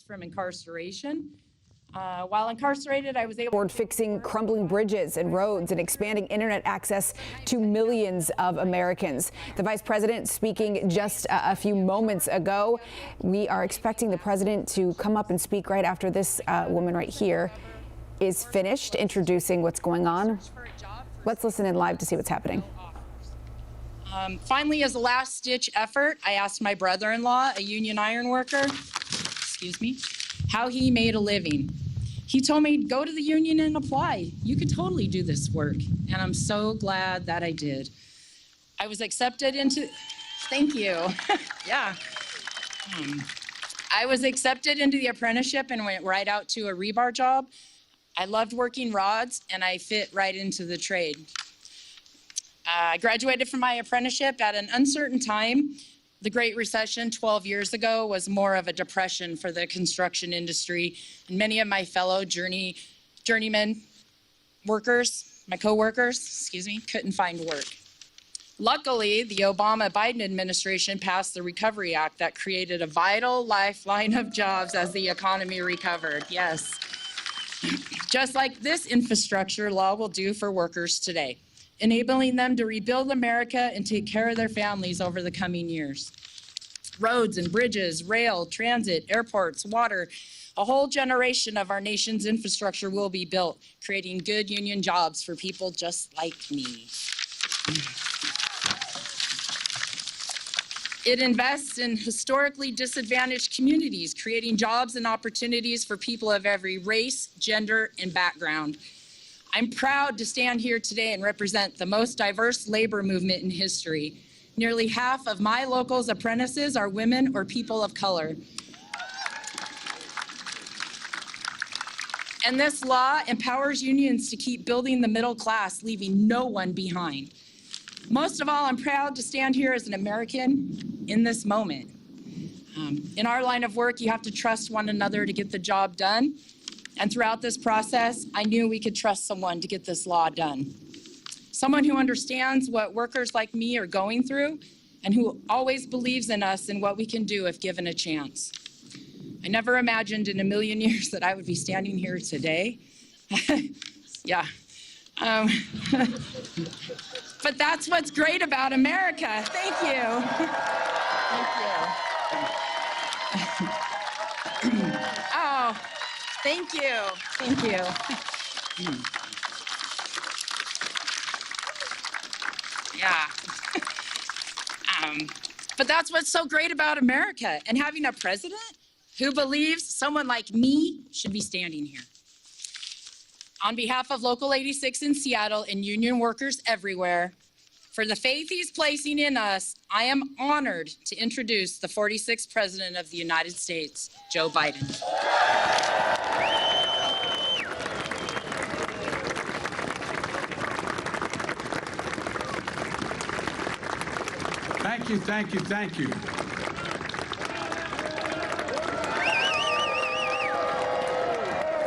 from incarceration. While incarcerated, I was able toward fixing crumbling bridges and roads and expanding internet access to millions of Americans. The vice president speaking just a few moments ago. We are expecting the president to come up and speak right after this woman right here is finished introducing what's going on. Let's listen in live to see what's happening. Finally, as a last-ditch effort, I asked my brother-in-law, a union iron worker, how he made a living. He told me, go to the union and apply. You could totally do this work. And I'm so glad that I did. I was accepted into, thank you. Yeah. I was accepted into the apprenticeship and went right out to a rebar job. I loved working rods and I fit right into the trade. I graduated from my apprenticeship at an uncertain time. The Great Recession 12 years ago was more of a depression for the construction industry, and many of my fellow journeyman workers, my co-workers, couldn't find work. Luckily, the Obama-Biden administration passed the Recovery Act that created a vital lifeline of jobs as the economy recovered. Yes. Just like this infrastructure law will do for workers today, enabling them to rebuild America and take care of their families over the coming years. Roads and bridges, rail, transit, airports, water, a whole generation of our nation's infrastructure will be built, creating good union jobs for people just like me. It invests in historically disadvantaged communities, creating jobs and opportunities for people of every race, gender, and background. I'm proud to stand here today and represent the most diverse labor movement in history. Nearly half of my local's apprentices are women or people of color. And this law empowers unions to keep building the middle class, leaving no one behind. Most of all, I'm proud to stand here as an American in this moment. In our line of work, you have to trust one another to get the job done. And throughout this process, I knew we could trust someone to get this law done. Someone who understands what workers like me are going through and who always believes in us and what we can do if given a chance. I never imagined in a million years that I would be standing here today. Yeah. But that's what's great about America. Thank you. Thank you. Oh. Thank you. Thank you. Yeah. But that's what's so great about America and having a president who believes someone like me should be standing here. On behalf of Local 86 in Seattle and union workers everywhere, for the faith he's placing in us, I am honored to introduce the 46th President of the United States, Joe Biden. Thank you, thank you, thank you.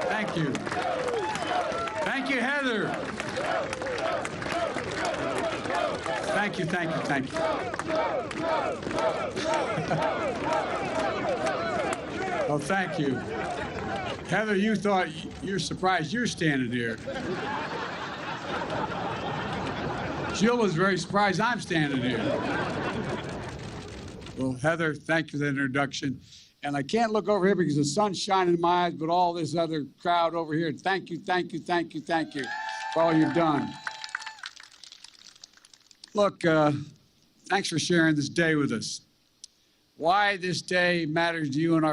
Thank you. Thank you, Heather. Thank you, thank you, thank you. Oh, thank you. Heather, you thought you're surprised you're standing here. Jill was very surprised I'm standing here. Well, Heather, thank you for the introduction. And I can't look over here because the sun's shining in my eyes, but all this other crowd over here, thank you, thank you, thank you, thank you for all you've done. Look, thanks for sharing this day with us. Why this day matters to you and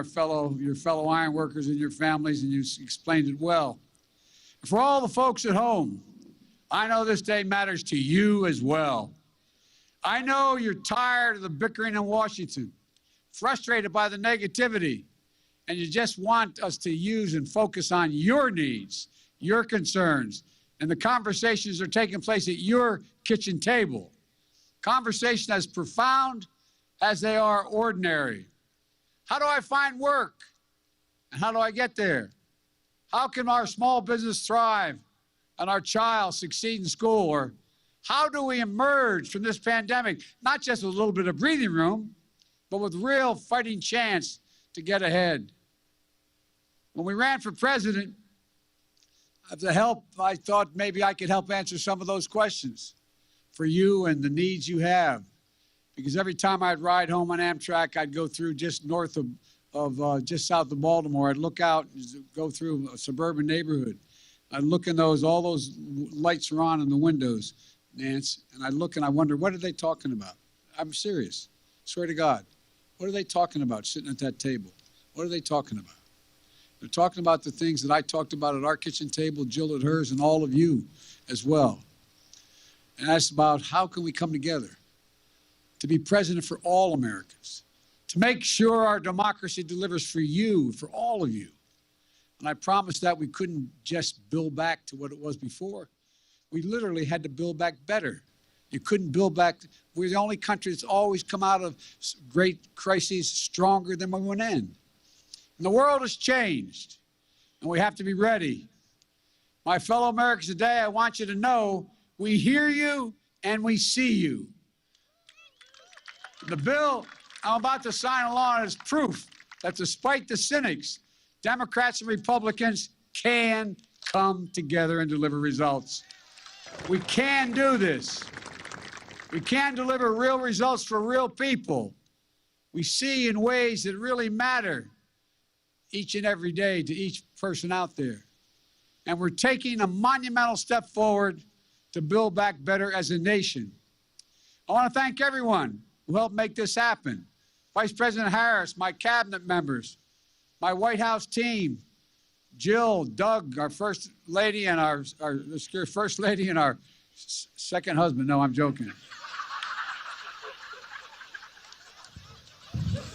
your fellow iron workers and your families, and you explained it well. For all the folks at home, I know this day matters to you as well. I know you're tired of the bickering in Washington, frustrated by the negativity, and you just want us to use and focus on your needs, your concerns, and the conversations that are taking place at your kitchen table. Conversation as profound as they are ordinary. How do I find work? And how do I get there? How can our small business thrive and our child succeed in school? Or how do we emerge from this pandemic, not just with a little bit of breathing room, but with real fighting chance to get ahead? When we ran for president, of the help, I thought maybe I could help answer some of those questions for you and the needs you have. Because every time I'd ride home on Amtrak, I'd go through just north of just south of Baltimore. I'd look out, go through a suburban neighborhood. I'd look in all those lights are on in the windows, Nance, and I'd look and I wonder, what are they talking about? I'm serious, swear to God. What are they talking about sitting at that table? What are they talking about? They're talking about the things that I talked about at our kitchen table, Jill at hers, and all of you as well. And that's about how can we come together to be president for all Americans, to make sure our democracy delivers for you, for all of you. And I promised that we couldn't just build back to what it was before. We literally had to build back better. You couldn't build back. We're the only country that's always come out of great crises stronger than we went in. And the world has changed, and we have to be ready. My fellow Americans today, I want you to know we hear you and we see you. The bill I'm about to sign along is proof that despite the cynics, Democrats and Republicans can come together and deliver results. We can do this. We can deliver real results for real people. We see in ways that really matter each and every day to each person out there. And we're taking a monumental step forward to build back better as a nation. I want to thank everyone who helped make this happen. Vice President Harris, my cabinet members, my White House team, Jill, Doug, our first lady and our first lady and our second husband. No, I'm joking.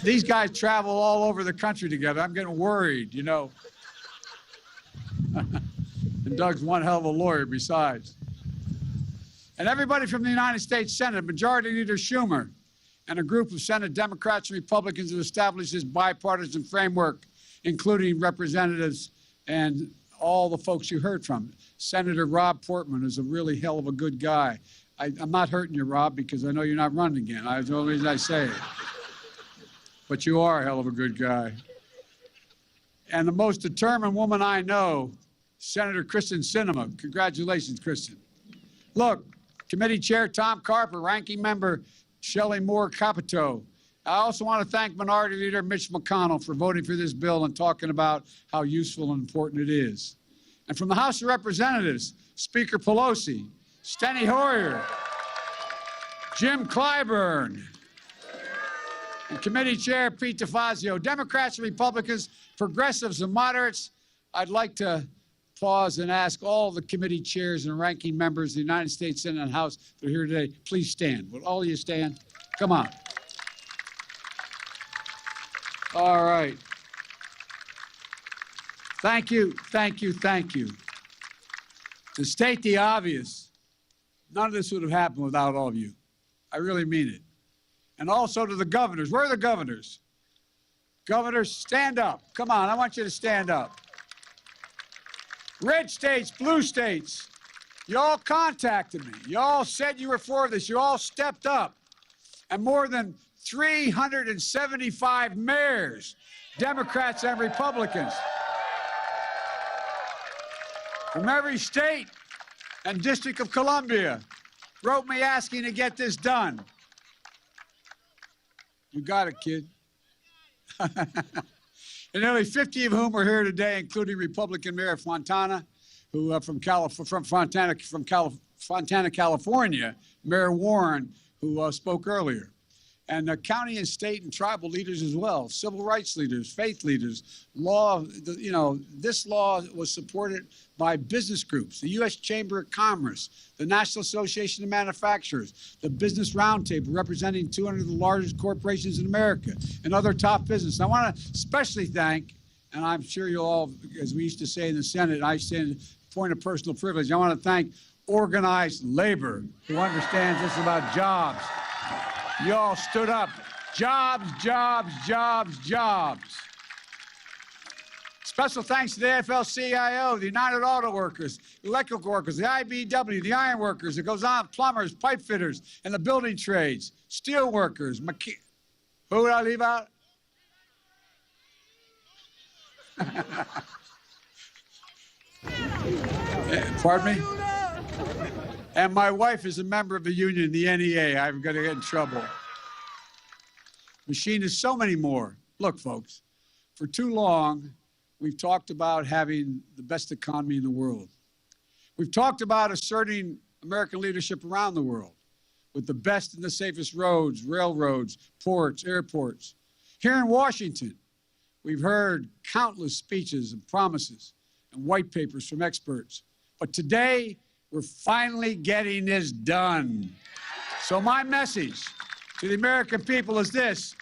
These guys travel all over the country together. I'm getting worried, you know. And Doug's one hell of a lawyer besides. And everybody from the United States Senate, Majority Leader Schumer, and a group of Senate Democrats and Republicans who established this bipartisan framework, including representatives and all the folks you heard from. Senator Rob Portman is a really hell of a good guy. I'm not hurting you, Rob, because I know you're not running again. That's the only reason I say it. But you are a hell of a good guy. And the most determined woman I know, Senator Kristen Sinema. Congratulations, Kristen. Look, Committee Chair Tom Carper, Ranking Member Shelley Moore Capito. I also want to thank Minority Leader Mitch McConnell for voting for this bill and talking about how useful and important it is. And from the House of Representatives, Speaker Pelosi, Steny Hoyer, Jim Clyburn, and Committee Chair Pete DeFazio, Democrats and Republicans, progressives and moderates. I'd like to pause and ask all the committee chairs and ranking members of the United States Senate and House that are here today, please stand. Will all of you stand? Come on. All right. Thank you, thank you, thank you. To state the obvious, none of this would have happened without all of you. I really mean it. And also to the governors. Where are the governors? Governors, stand up. Come on, I want you to stand up. Red states, blue states, you all contacted me. You all said you were for this. You all stepped up. And more than 375 mayors, Democrats and Republicans, from every state and District of Columbia, wrote me asking to get this done. You got it, kid. And nearly 50 of whom are here today, including Republican Mayor Fontana, who from Fontana, California, Mayor Warren, who spoke earlier, and county and state and tribal leaders as well, civil rights leaders, faith leaders, law. You know, this law was supported by business groups, the U.S. Chamber of Commerce, the National Association of Manufacturers, the Business Roundtable, representing 200 of the largest corporations in America, and other top business. I want to especially thank, and I'm sure you'll all, as we used to say in the Senate, I say in point of personal privilege, I want to thank organized labor who understands this about jobs. You all stood up. Jobs, jobs, jobs, jobs. Special thanks to the AFL-CIO, the United Auto Workers, electrical workers, the IBW, the iron workers, it goes on, plumbers, pipe fitters, and the building trades, steel workers, who did I leave out? Pardon me? And my wife is a member of the union, the NEA. I'm going to get in trouble. Machinists, so many more. Look, folks, for too long, we've talked about having the best economy in the world. We've talked about asserting American leadership around the world with the best and the safest roads, railroads, ports, airports. Here in Washington, we've heard countless speeches and promises and white papers from experts. But today, we're finally getting this done. So my message to the American people is this: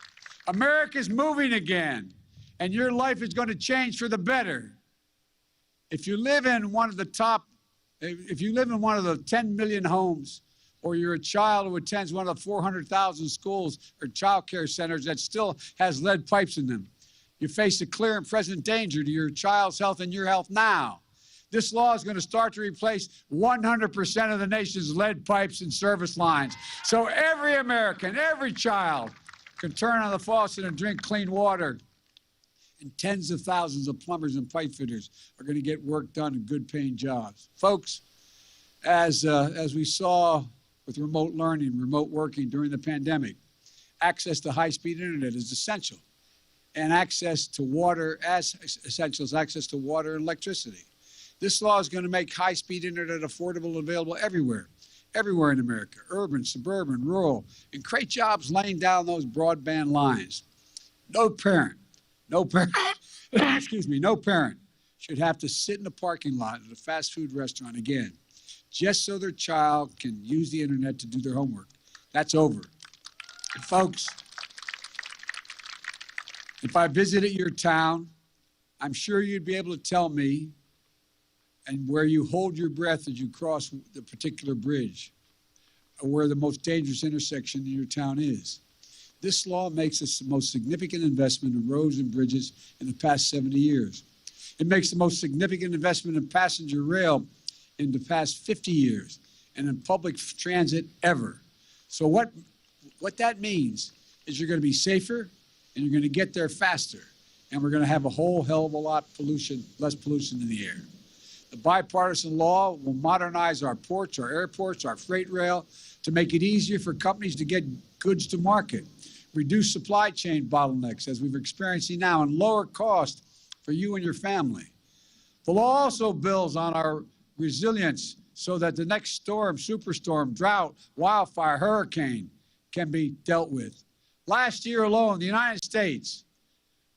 America's moving again, and your life is going to change for the better. If you live in one of the 10 million homes, or you're a child who attends one of the 400,000 schools or child care centers that still has lead pipes in them, you face a clear and present danger to your child's health and your health now. This law is going to start to replace 100% of the nation's lead pipes and service lines. So every American, every child can turn on the faucet and drink clean water. And tens of thousands of plumbers and pipe fitters are going to get work done in good-paying jobs. Folks, as we saw with remote learning, remote working during the pandemic, access to high-speed internet is essential. And access to water as essential as access to water and electricity. This law is going to make high-speed internet affordable and available everywhere in America, urban, suburban, rural, and create jobs laying down those broadband lines. No parent, excuse me, no parent should have to sit in a parking lot at a fast food restaurant again, just so their child can use the internet to do their homework. That's over. And folks, if I visited your town, I'm sure you'd be able to tell me and where you hold your breath as you cross the particular bridge, or where the most dangerous intersection in your town is. This law makes us the most significant investment in roads and bridges in the past 70 years. It makes the most significant investment in passenger rail in the past 50 years, and in public transit ever. So what that means is you're going to be safer, and you're going to get there faster, and we're going to have a whole hell of a lot less pollution in the air. The bipartisan law will modernize our ports, our airports, our freight rail to make it easier for companies to get goods to market, reduce supply chain bottlenecks as we're experiencing now, and lower cost for you and your family. The law also builds on our resilience so that the next storm, superstorm, drought, wildfire, hurricane can be dealt with. Last year alone, the United States,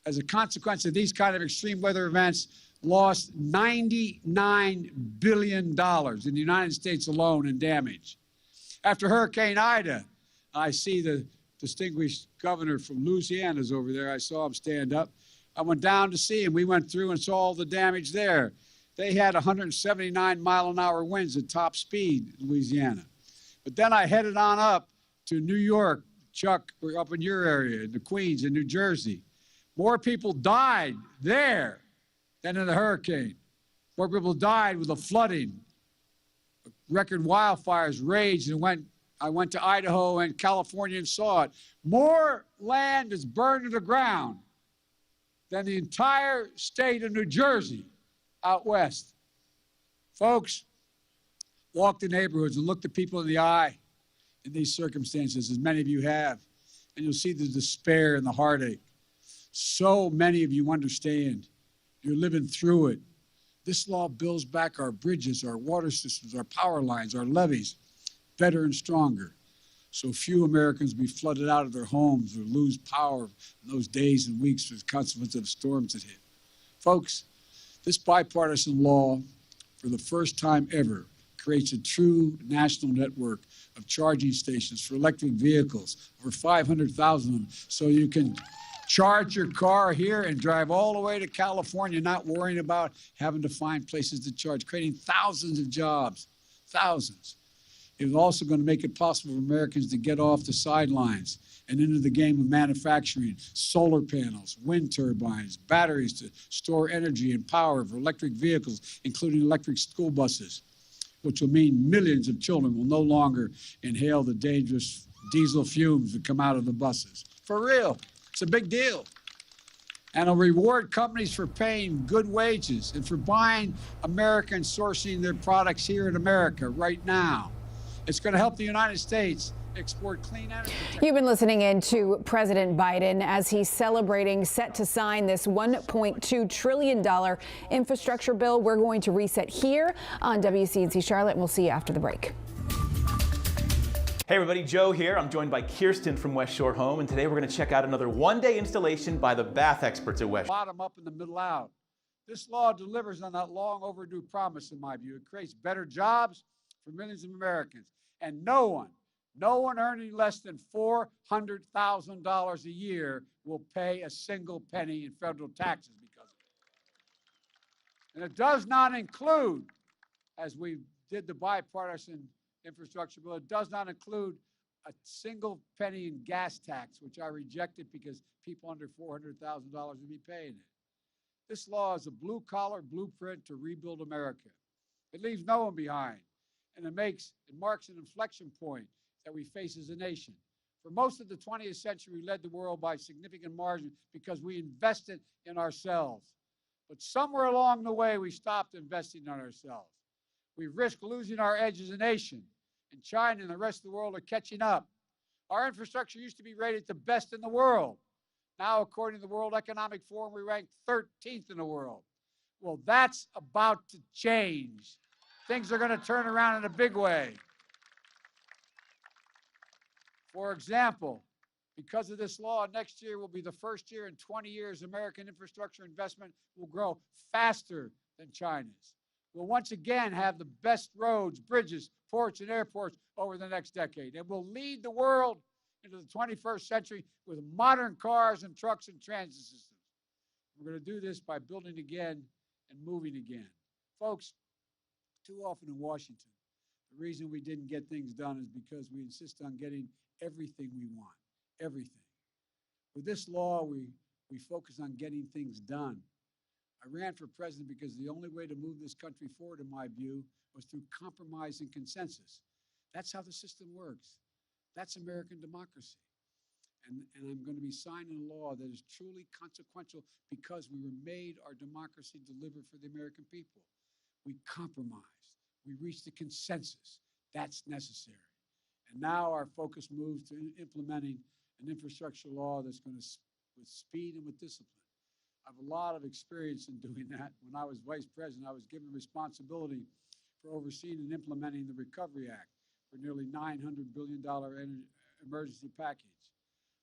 as a consequence of these kind of extreme weather events, lost $99 billion in the United States alone in damage. After Hurricane Ida, I see the distinguished governor from Louisiana is over there. I saw him stand up. I went down to see him. We went through and saw all the damage there. They had 179-mile-an-hour winds at top speed in Louisiana. But then I headed on up to New York. Chuck, we're up in your area, in the Queens, in New Jersey. More people died there than in the hurricane. More people died with the flooding. Record wildfires raged, and I went to Idaho and California and saw it. More land is burned to the ground than the entire state of New Jersey out west. Folks, walk the neighborhoods and look the people in the eye in these circumstances, as many of you have, and you'll see the despair and the heartache. So many of you understand. You're living through it. This law builds back our bridges, our water systems, our power lines, our levees, better and stronger, so few Americans be flooded out of their homes or lose power in those days and weeks as a consequence of storms that hit. Folks, this bipartisan law, for the first time ever, creates a true national network of charging stations for electric vehicles, over 500,000 of them, so you can charge your car here and drive all the way to California, not worrying about having to find places to charge, creating thousands of jobs, thousands. It's also going to make it possible for Americans to get off the sidelines and into the game of manufacturing solar panels, wind turbines, batteries to store energy and power for electric vehicles, including electric school buses, which will mean millions of children will no longer inhale the dangerous diesel fumes that come out of the buses. For real, it's a big deal. And it'll reward companies for paying good wages and for buying American and sourcing their products here in America right now. It's going to help the United States export clean energy. You've been listening in to President Biden as he's celebrating, set to sign this $1.2 trillion infrastructure bill. We're going to reset here on WCNC Charlotte, and we'll see you after the break. Hey everybody, Joe here. I'm joined by Kirsten from West Shore Home, and today we're going to check out another one-day installation by the bath experts at West Shore. Bottom up and the middle out. This law delivers on that long overdue promise, in my view. It creates better jobs for millions of Americans. And no one earning less than $400,000 a year will pay a single penny in federal taxes because of it. And it does not include, as we did the bipartisan infrastructure bill, it does not include a single penny in gas tax, which I rejected because people under $400,000 would be paying it. This law is a blue-collar blueprint to rebuild America. It leaves no one behind, and it marks an inflection point that we face as a nation. For most of the 20th century, we led the world by significant margin because we invested in ourselves. But somewhere along the way, we stopped investing in ourselves. We risked losing our edge as a nation, and China and the rest of the world are catching up. Our infrastructure used to be rated the best in the world. Now, according to the World Economic Forum, we rank 13th in the world. Well, that's about to change. Things are going to turn around in a big way. For example, because of this law, next year will be the first year in 20 years American infrastructure investment will grow faster than China's. We'll once again have the best roads, bridges, ports, and airports over the next decade. And we'll lead the world into the 21st century with modern cars and trucks and transit systems. We're going to do this by building again and moving again. Folks, too often in Washington, the reason we didn't get things done is because we insist on getting everything we want, everything. With this law, we focus on getting things done. I ran for president because the only way to move this country forward, in my view, was through compromise and consensus. That's how the system works. That's American democracy. And I'm going to be signing a law that is truly consequential because we were made our democracy delivered for the American people. We compromised. We reached a consensus. That's necessary. And now our focus moves to implementing an infrastructure law that's going to, with speed and with discipline. I have a lot of experience in doing that. When I was vice president, I was given responsibility for overseeing and implementing the Recovery Act for nearly $900 billion emergency package.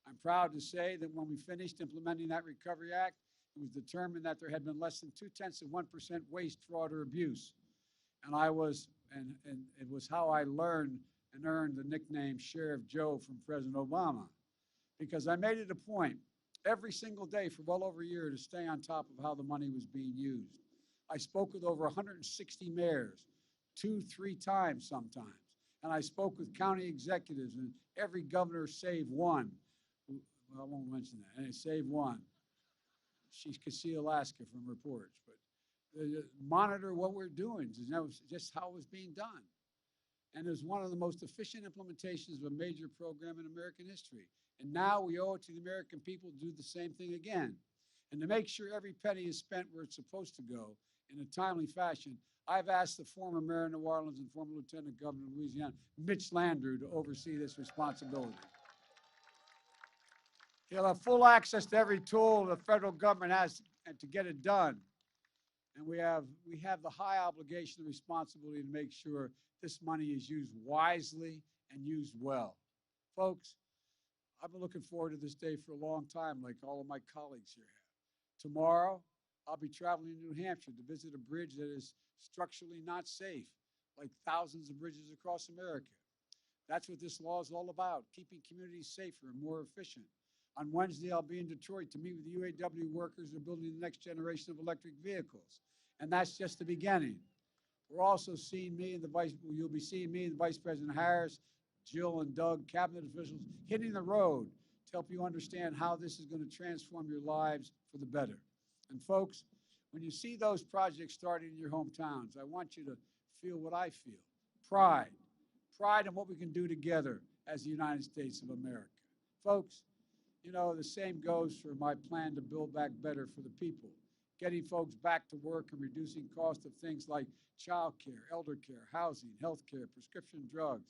I'm proud to say that when we finished implementing that Recovery Act, it was determined that there had been less than 0.2% waste, fraud, or abuse. And it was how I learned and earned the nickname Sheriff Joe from President Obama, because I made it a point every single day for well over a year to stay on top of how the money was being used. I spoke with over 160 mayors, 2-3 times sometimes. And I spoke with county executives, and every governor save one. Well, I won't mention that. And save one. She could see Alaska from reports. But monitor what we're doing. That was just how it was being done. And it was one of the most efficient implementations of a major program in American history. And now we owe it to the American people to do the same thing again. And to make sure every penny is spent where it's supposed to go in a timely fashion, I've asked the former mayor of New Orleans and former lieutenant governor of Louisiana, Mitch Landrieu, to oversee this responsibility. He'll have full access to every tool the federal government has and to get it done. And we have the high obligation and responsibility to make sure this money is used wisely and used well. Folks, I've been looking forward to this day for a long time, like all of my colleagues here have. Tomorrow, I'll be traveling to New Hampshire to visit a bridge that is structurally not safe, like thousands of bridges across America. That's what this law is all about, keeping communities safer and more efficient. On Wednesday, I'll be in Detroit to meet with the UAW workers who are building the next generation of electric vehicles. And that's just the beginning. We're also seeing you'll be seeing me and Vice President Harris, Jill and Doug, cabinet officials, hitting the road to help you understand how this is going to transform your lives for the better. And folks, when you see those projects starting in your hometowns, I want you to feel what I feel, pride. Pride in what we can do together as the United States of America. Folks, You know, the same goes for my plan to build back better for the people, getting folks back to work and reducing cost of things like child care, elder care, housing, health care, prescription drugs,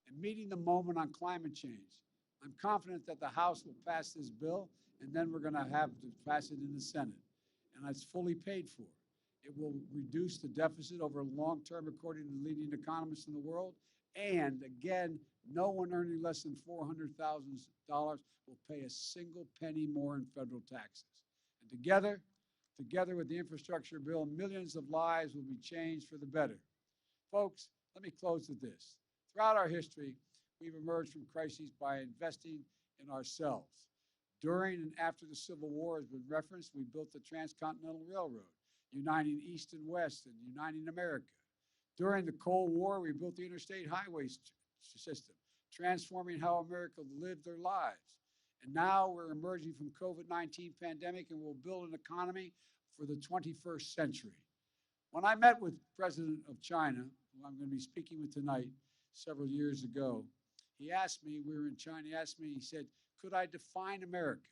and meeting the moment on climate change. I'm confident that the House will pass this bill, and then we're going to have to pass it in the Senate. And it's fully paid for. It will reduce the deficit over long term, according to the leading economists in the world. And again, no one earning less than $400,000 will pay a single penny more in federal taxes. And together with the infrastructure bill, millions of lives will be changed for the better. Folks, let me close with this. Throughout our history, we've emerged from crises by investing in ourselves. During and after the Civil War has been referenced, we built the Transcontinental Railroad, uniting East and West and uniting America. During the Cold War, we built the interstate highway system, transforming how America lived their lives. And now we're emerging from COVID-19 pandemic, and we'll build an economy for the 21st century. When I met with President of China, who I'm going to be speaking with tonight, several years ago, he asked me, we were in China, he said, could I define America?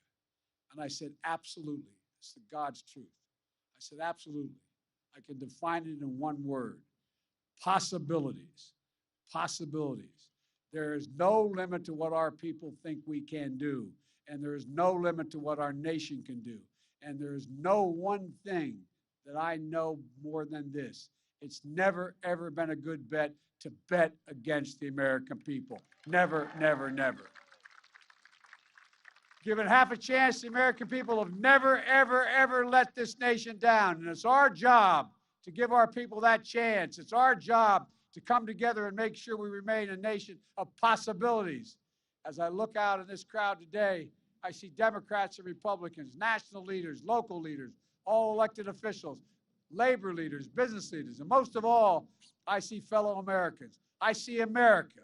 And I said, absolutely. It's the God's truth. I said, absolutely. I can define it in one word: possibilities. Possibilities. There is no limit to what our people think we can do, and there is no limit to what our nation can do. And there is no one thing that I know more than this: it's never, ever been a good bet to bet against the American people. Never, never, never. Given half a chance, the American people have never, ever, ever let this nation down. And it's our job to give our people that chance. It's our job to come together and make sure we remain a nation of possibilities. As I look out in this crowd today, I see Democrats and Republicans, national leaders, local leaders, all elected officials, labor leaders, business leaders, and most of all, I see fellow Americans. I see America.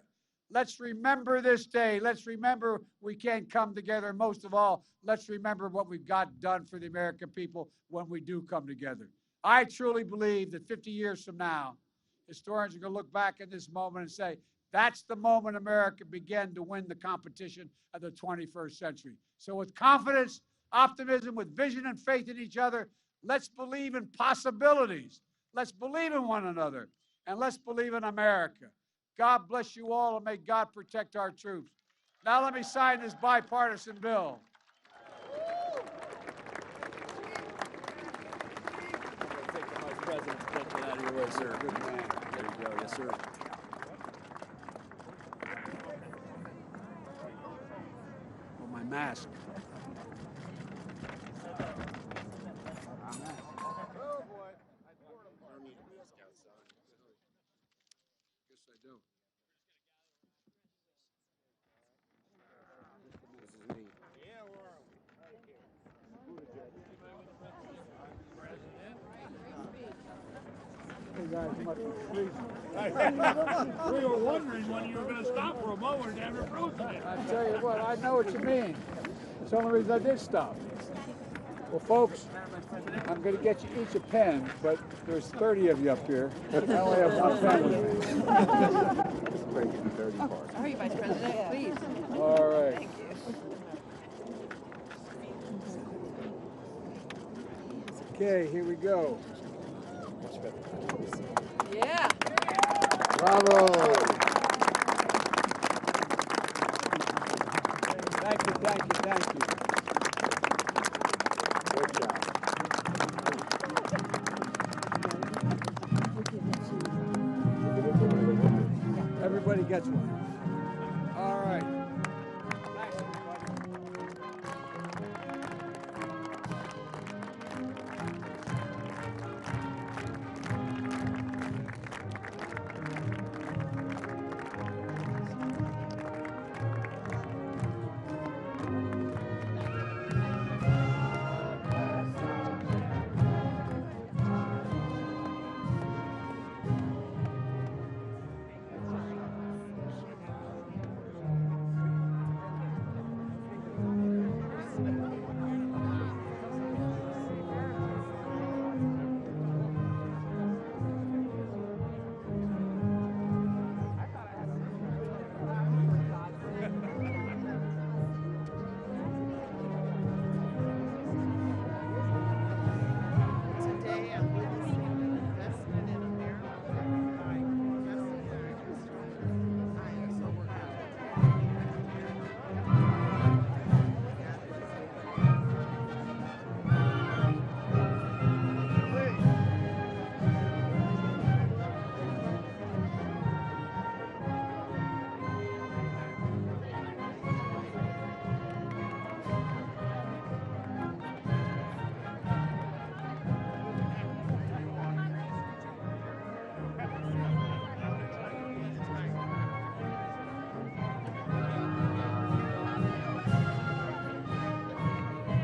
Let's remember this day. Let's remember we can come together. And most of all, let's remember what we've got done for the American people when we do come together. I truly believe that 50 years from now, historians are going to look back at this moment and say, that's the moment America began to win the competition of the 21st century. So with confidence, optimism, with vision and faith in each other, let's believe in possibilities. Let's believe in one another. And let's believe in America. God bless you all, and may God protect our troops. Now let me sign this bipartisan bill. Take the Vice President's picture out of your way, sir. Good man. There you go. Yes, sir. Oh, my mask. Oh, boy. Guess I don't. This is me. Hey, guys, much appreciated. We were wondering when you were going to stop for a moment and have frozen it. I tell you what, I know what you mean. That's the only reason I did stop. Well, folks, I'm going to get you each a pen, but there's 30 of you up here. I only have one pen with me. Breaking the dirty part. Sorry, Vice President, please. All right. Thank you. Okay, here we go. Much better. Yeah. Bravo. Thank you, thank you, thank you. Great job. Everybody gets one.